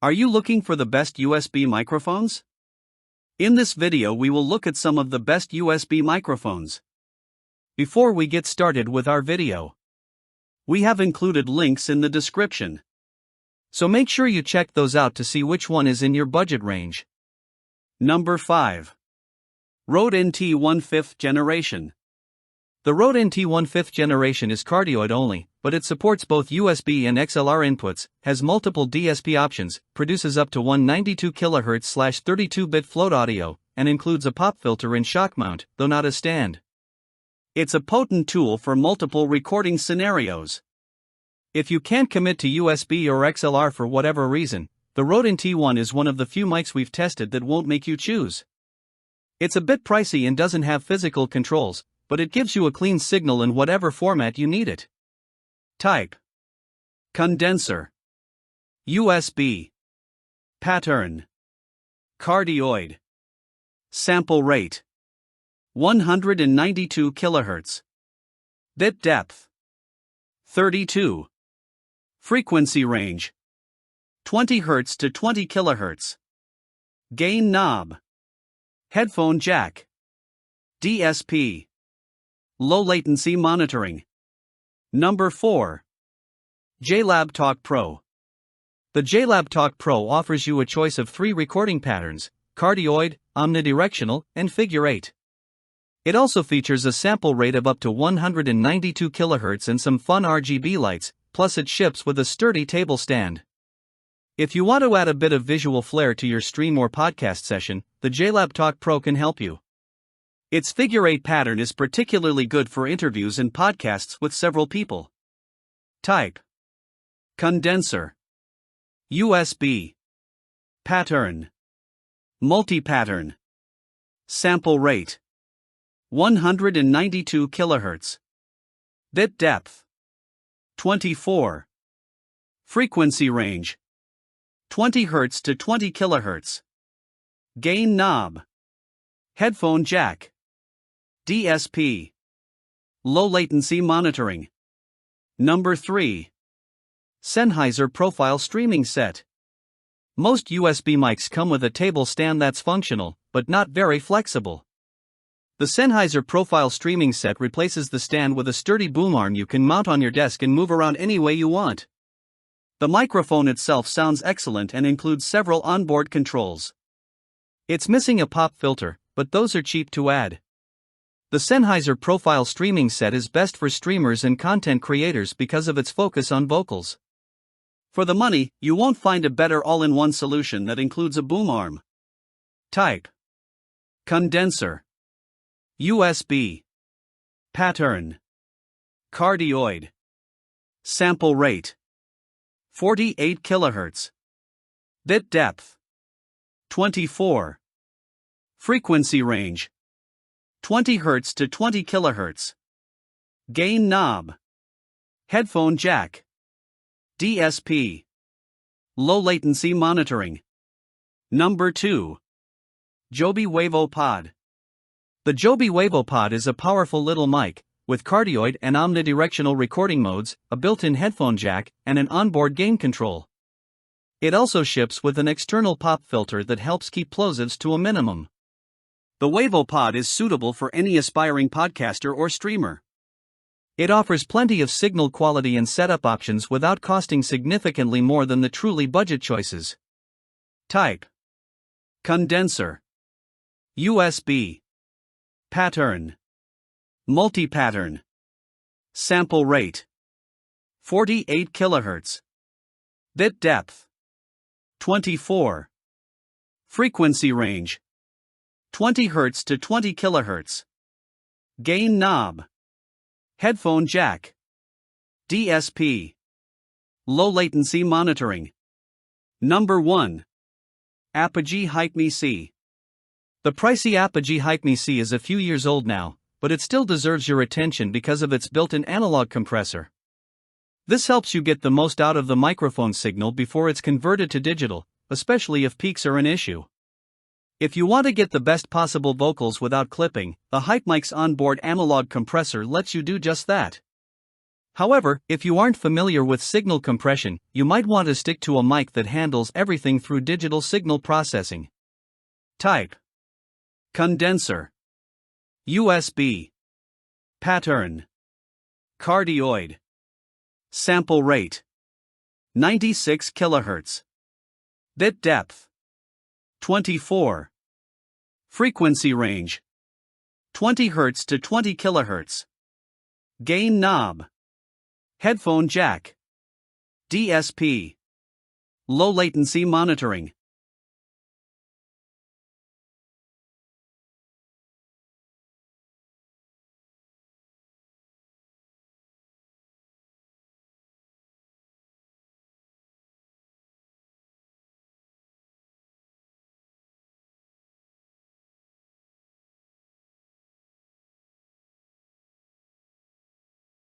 Are you looking for the best USB microphones? In this video we will look at some of the best USB microphones. Before we get started with our video, we have included links in the description. So make sure you check those out to see which one is in your budget range. Number 5. Rode NT1 5th Generation. The Rode NT1 5th Generation is cardioid only, but it supports both USB and XLR inputs, has multiple DSP options, produces up to 192 kHz/32-bit float audio, and includes a pop filter and shock mount, though not a stand. It's a potent tool for multiple recording scenarios. If you can't commit to USB or XLR for whatever reason, the Rode NT1 is one of the few mics we've tested that won't make you choose. It's a bit pricey and doesn't have physical controls, but it gives you a clean signal in whatever format you need it. Type: condenser, USB, pattern, cardioid, sample rate, 192 kHz, bit depth, 32, frequency range, 20 Hz to 20 kHz, gain knob, headphone jack, DSP, low latency monitoring. Number 4. JLab Talk Pro. The JLab Talk Pro offers you a choice of 3 recording patterns: cardioid, omnidirectional, and figure 8. It also features a sample rate of up to 192 kHz and some fun RGB lights, plus it ships with a sturdy table stand. If you want to add a bit of visual flair to your stream or podcast session, the JLab Talk Pro can help you. Its figure 8 pattern is particularly good for interviews and podcasts with several people. Type: condenser, USB, pattern, multi-pattern, sample rate, 192 kHz, bit depth, 24, frequency range, 20 Hz to 20 kHz, gain knob, headphone jack, DSP, low latency monitoring. Number 3. Sennheiser Profile Streaming Set. Most USB mics come with a table stand that's functional, but not very flexible. The Sennheiser Profile Streaming Set replaces the stand with a sturdy boom arm you can mount on your desk and move around any way you want. The microphone itself sounds excellent and includes several onboard controls. It's missing a pop filter, but those are cheap to add. The Sennheiser Profile Streaming Set is best for streamers and content creators because of its focus on vocals. For the money, you won't find a better all-in-one solution that includes a boom arm. Type: condenser, USB, pattern, cardioid, sample rate, 48 kHz, bit depth, 24, frequency range, 20 Hz to 20 kHz, gain knob, headphone jack, DSP, low latency monitoring. Number 2. Joby Wavo POD. The Joby Wavo POD is a powerful little mic, with cardioid and omnidirectional recording modes, a built-in headphone jack, and an onboard gain control. It also ships with an external pop filter that helps keep plosives to a minimum. The Wavo Pod is suitable for any aspiring podcaster or streamer. It offers plenty of signal quality and setup options without costing significantly more than the truly budget choices. Type: condenser, USB, pattern, multi-pattern, sample rate, 48 kHz, bit depth, 24, frequency range, 20 Hz to 20 kHz, gain knob, headphone jack, DSP, low latency monitoring. Number 1. Apogee HypeMiC. The pricey Apogee HypeMiC is a few years old now, but it still deserves your attention because of its built-in analog compressor. This helps you get the most out of the microphone signal before it's converted to digital, especially if peaks are an issue. If you want to get the best possible vocals without clipping, the HypeMic's onboard analog compressor lets you do just that. However, if you aren't familiar with signal compression, you might want to stick to a mic that handles everything through digital signal processing. Type: condenser, USB, pattern, cardioid, sample rate 96 kHz, bit depth 24, frequency range 20 Hz to 20 kHz, gain knob, headphone jack, DSP, low latency monitoring.